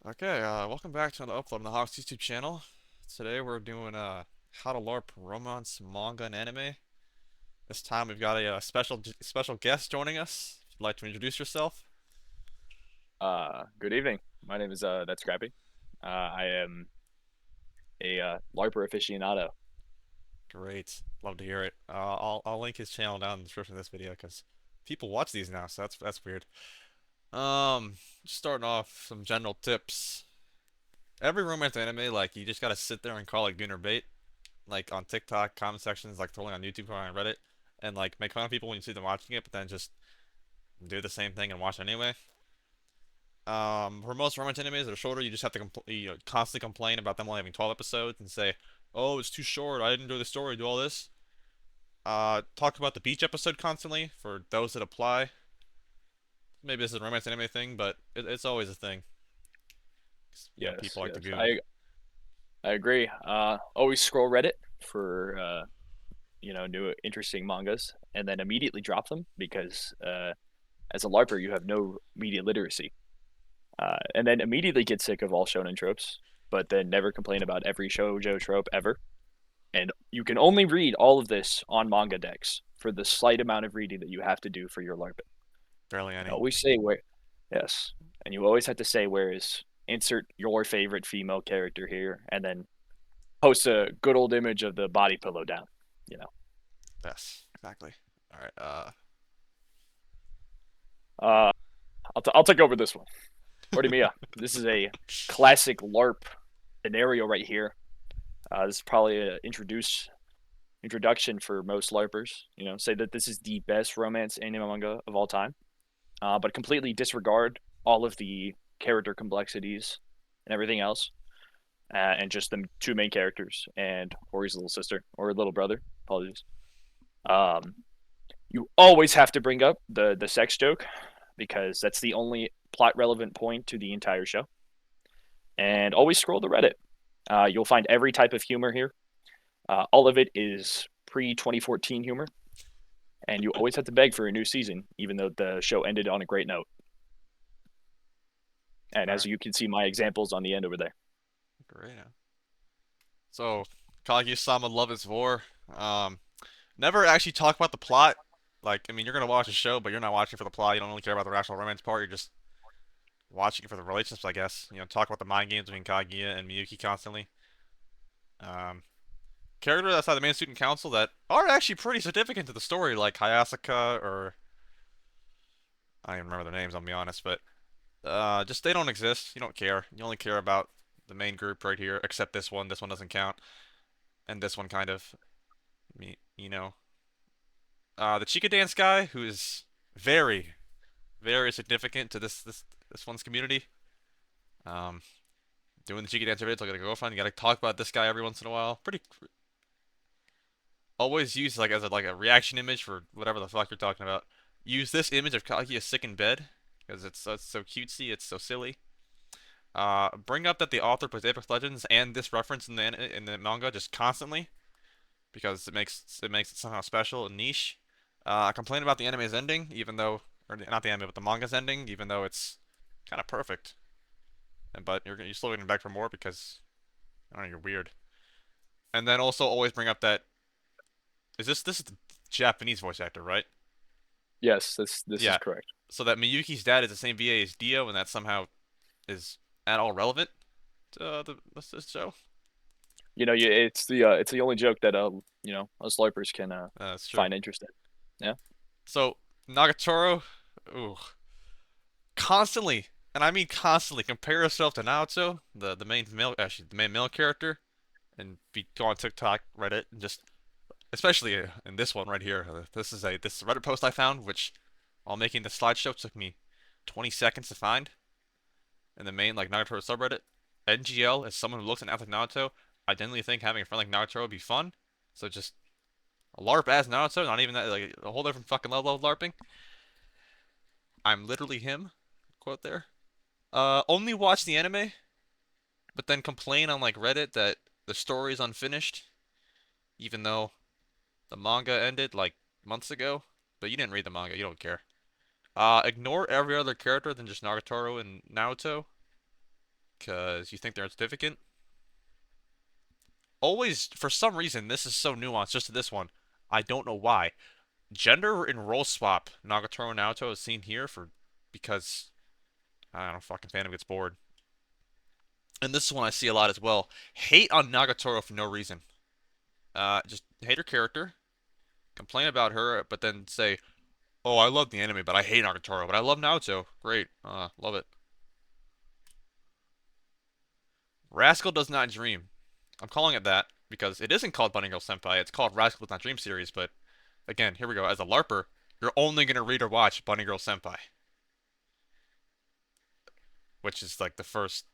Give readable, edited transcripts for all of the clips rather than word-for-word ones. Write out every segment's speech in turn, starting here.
Okay, welcome back to another upload on the Hawks YouTube channel. Today we're doing how to LARP romance manga and anime. This time we've got a, special guest joining us. If you'd like to introduce yourself. Good evening. My name is that's Scrappy. I am a LARPer aficionado. Great, love to hear it. I'll link his channel down in the description of this video because people watch these now, so that's weird. Just starting off some general tips. Every romance anime, like you just gotta sit there and call like Gooner bait. Like on TikTok comment sections, like totally on YouTube or on Reddit, and like make fun of people when you see them watching it, but then just do the same thing and watch anyway. For most romance animes that are shorter, you just have to constantly complain about them only having 12 episodes and say, "Oh, it's too short. I didn't enjoy the story. Do all this." Talk about the beach episode constantly for those that apply. Maybe this is a romance anime thing, but it's always a thing. Yes, People like the yes, goon. I agree. Always scroll Reddit for new interesting mangas, and then immediately drop them because as a LARPer you have no media literacy, and then immediately get sick of all shonen tropes, but then never complain about every shoujo trope ever. And you can only read all of this on manga decks for the slight amount of reading that you have to do for your LARP. Barely You any. always say where, yes, and you always have to say where is insert your favorite female character here, and then post a good old image of the body pillow down. You know, Yes, exactly. All right. uh, I'll take over this one. Horimiya. This is a classic LARP scenario right here. This is probably a introduction for most LARPers. You know, say that this is the best romance anime manga of all time, but completely disregard all of the character complexities and everything else, and just the two main characters and Hori's little sister or little brother. Apologies. Um, you always have to bring up the sex joke because that's the only plot relevant point to the entire show. And always scroll the Reddit. You'll find every type of humor here. All of it is pre 2014 humor, and you always have to beg for a new season, even though the show ended on a great note. And All as right. you can see, my examples on the end over there. Great. So, Kaguya-sama Love is War. Never actually talk about the plot. Like, I mean, you're gonna watch a show, but you're not watching for the plot. You don't really care about the rational romance part. You're just watching for the relationships, I guess. Talk about the mind games between Kaguya and Miyuki constantly. Um, Characters outside the main student council that are actually pretty significant to the story, like Hayasaka or I don't even remember their names. I'll be honest, but just they don't exist. You don't care. You only care about the main group right here, except this one. This one doesn't count, and this one kind of. Me, the Chica Dance guy, who is very, very significant to this one's community. Um, Doing the Chica Dance every day to get a girlfriend. You gotta talk about this guy every once in a while. Pretty always use like as a reaction image for whatever the fuck you're talking about. Use this image of Kaguya sick in bed because it's so cutesy. It's so silly. Bring up that the author plays Apex Legends and this reference in the manga just constantly because it makes it somehow special and niche. Complain about the anime's ending, even though, or not the anime, but the manga's ending, even though it's kind of perfect. But you're still getting back for more because I don't know, you're weird. And then also always bring up that this is the Japanese voice actor, right? Yes, this is Yeah. correct. So that Miyuki's dad is the same VA as Dio, and that somehow is at all relevant to this show. It's the only joke that us LARPers can That's true. find interesting. Yeah. So Nagatoro, ooh, constantly, and I mean constantly, compare yourself to Naoto, the main male, actually the main male character, and go on TikTok, Reddit, and just especially in this one right here. This Reddit post I found, which while making the slideshow took me 20 seconds to find, in the main like Nagatoro subreddit. NGL as someone who looks and acts like Naruto, I genuinely think having a friend like Naruto would be fun. So just a LARP as Naruto, not even that, like a whole different fucking level of LARPing. I'm literally him. Quote there. Only watch the anime, but then complain on like Reddit that the story is unfinished, even though the manga ended like months ago. But you didn't read the manga, you don't care. Ignore every other character than just Nagatoro and Naruto. because you think they're insignificant. Always, for some reason, this is so nuanced. Just to this one, I don't know why. Gender and role swap Nagatoro and Naoto is seen here for because I don't know, fucking fandom gets bored. And this is one I see a lot as well. Hate on Nagatoro for no reason. Just hate her character, complain about her, but then say, "Oh, I love the anime, but I hate Nagatoro, but I love Naoto. Great, love it." Rascal Does Not Dream. I'm calling it that because it isn't called Bunny Girl Senpai. It's called Rascal Does Not Dream series. But again, here we go. As a LARPer, you're only gonna read or watch Bunny Girl Senpai, which is like the first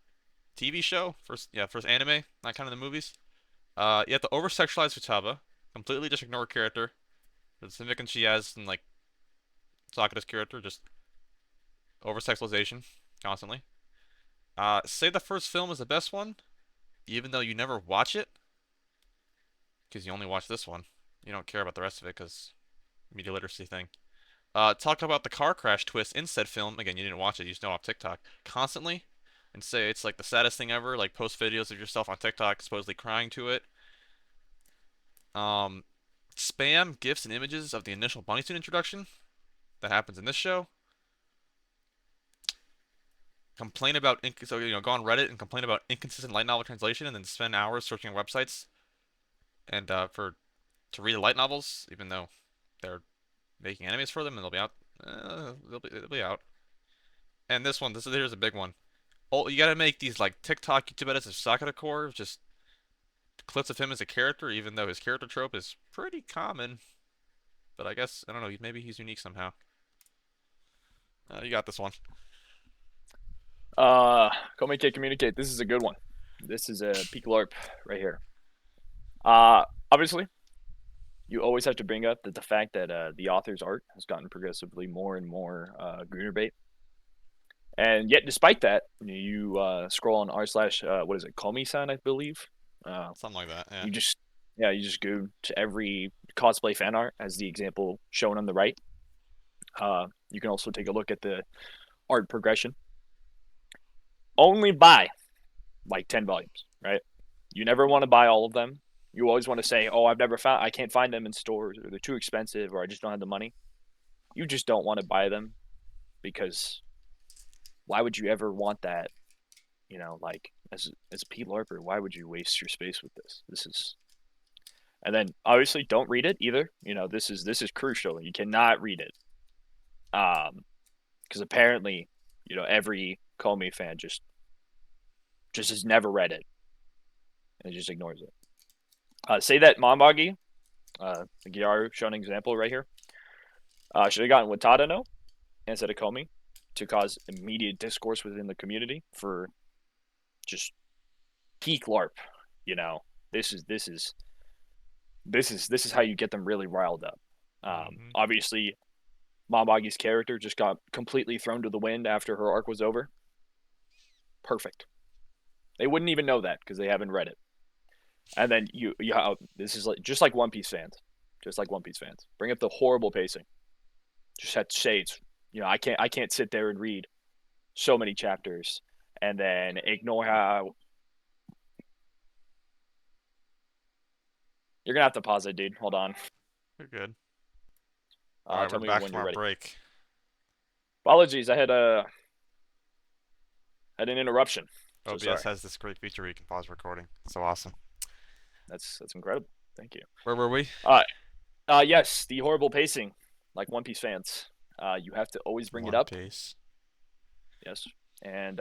TV show, first anime, not kind of the movies. You have to over sexualize Futaba, completely just ignore her character, the significance she has in like Sakura's character, just over sexualization constantly. Say the first film is the best one, even though you never watch it, because you only watch this one. You don't care about the rest of it because media literacy thing. Talk about the car crash twist in said film. Again, you didn't watch it, you just know off TikTok constantly, and say it's like the saddest thing ever. Like post videos of yourself on TikTok supposedly crying to it. Um, Spam gifs and images of the initial bunny suit introduction that happens in this show. Complain about so go on Reddit and complain about inconsistent light novel translation, and then spend hours searching websites and for to read the light novels, even though they're making animes for them and they'll be out. They'll be out. And here's a big one. Oh, you gotta make these like TikTok YouTube edits of Sakura Core, just clips of him as a character, even though his character trope is pretty common. But I guess I don't know. Maybe he's unique somehow. You got this one. Communicate, communicate. This is a good one. This is a peak LARP right here. Obviously, you always have to bring up the fact that the author's art has gotten progressively more and more greener bait. And yet, despite that, you scroll on r/, what is it, Komi-san, I believe. Something like that. Yeah. You just, yeah, you just go to every cosplay fan art as the example shown on the right. You can also take a look at the art progression. Only buy like 10 volumes, right? You never want to buy all of them. You always want to say, "Oh, I can't find them in stores, or they're too expensive, or I just don't have the money." You just don't want to buy them because why would you ever want that? Like as a P LARPer, why would you waste your space with this? This is, and then obviously don't read it either. This is crucial. You cannot read it, because apparently, every Komi fan just has never read it and just ignores it. Say that Mamagi, the Gyaru shown example right here, should have gotten Watada no instead of Komi to cause immediate discourse within the community for just peak LARP. You know, this is how you get them really riled up. Mm-hmm. Obviously, Mamagi's character just got completely thrown to the wind after her arc was over. Perfect. They wouldn't even know that because they haven't read it. And then this is just like One Piece fans, bring up the horrible pacing. Just had to say I can't sit there and read so many chapters and then ignore how. You're gonna have to pause it, dude. Hold on. You're good. All right, we're Tell me back when from you're our ready. break. Apologies, I had an interruption. So OBS sorry. has this great feature where you can pause recording. So awesome. That's incredible. Thank you. Where were we? Yes, the horrible pacing, like One Piece fans. You have to always bring it One up. Piece. Yes, and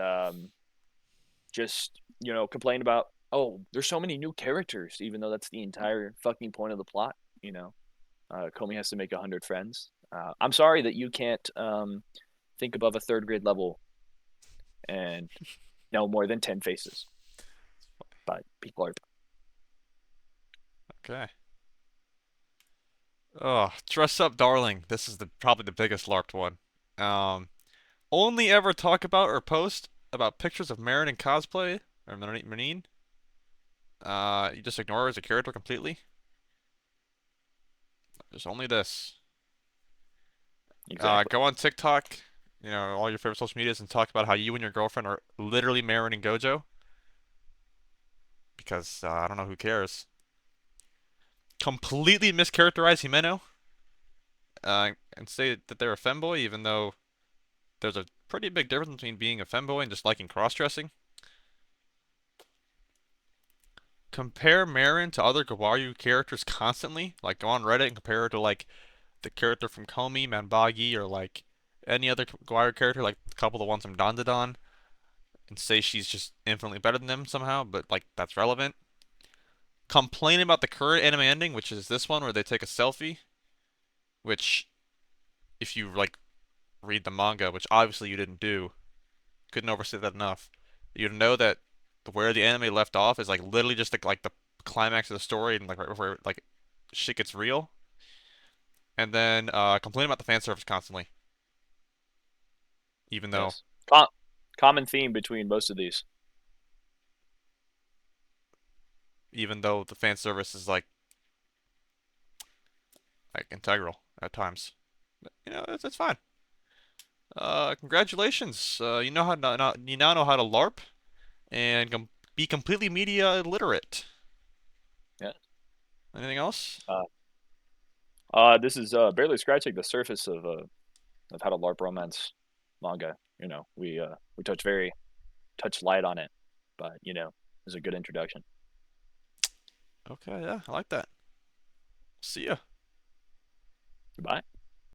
just complain about, oh, there's so many new characters, even though that's the entire fucking point of the plot. Komi has to make 100 friends. I'm sorry that you can't think above a third grade level and know more than 10 faces, but people are. Okay. Oh, Dress Up Darling. This is probably the biggest LARPed one. Um, Only ever talk about or post about pictures of Marin in cosplay or Marine. You just ignore her as a character completely. Just only this. Exactly. Go on TikTok all your favorite social medias and talk about how you and your girlfriend are literally marrying Gojo because I don't know who cares. Completely mischaracterize Himeno and say that they're a femboy, even though there's a pretty big difference between being a femboy and just liking cross-dressing. Compare Marin to other Gawaru characters constantly, like go on Reddit and compare her to like the character from Komi, Manbagi, or like any other Gawaru character, like a couple of the ones from Dandadan, and say she's just infinitely better than them somehow, but like that's relevant. Complain about the current anime ending, which is this one where they take a selfie, which if you like read the manga, which obviously you didn't do, couldn't overstate that enough. You know that where the anime left off is like literally just like the climax of the story and like right before like shit gets real. And then complain about the fan service constantly, even though Yes. Com- Common theme between most of these. the fan service is like integral at times. But, it's fine. Congratulations. You now know how to LARP and be completely media literate. Yeah. Anything else? This is barely scratching the surface of how to LARP romance manga. We touch light on it, but it's a good introduction. Okay, yeah, I like that. See ya. Goodbye.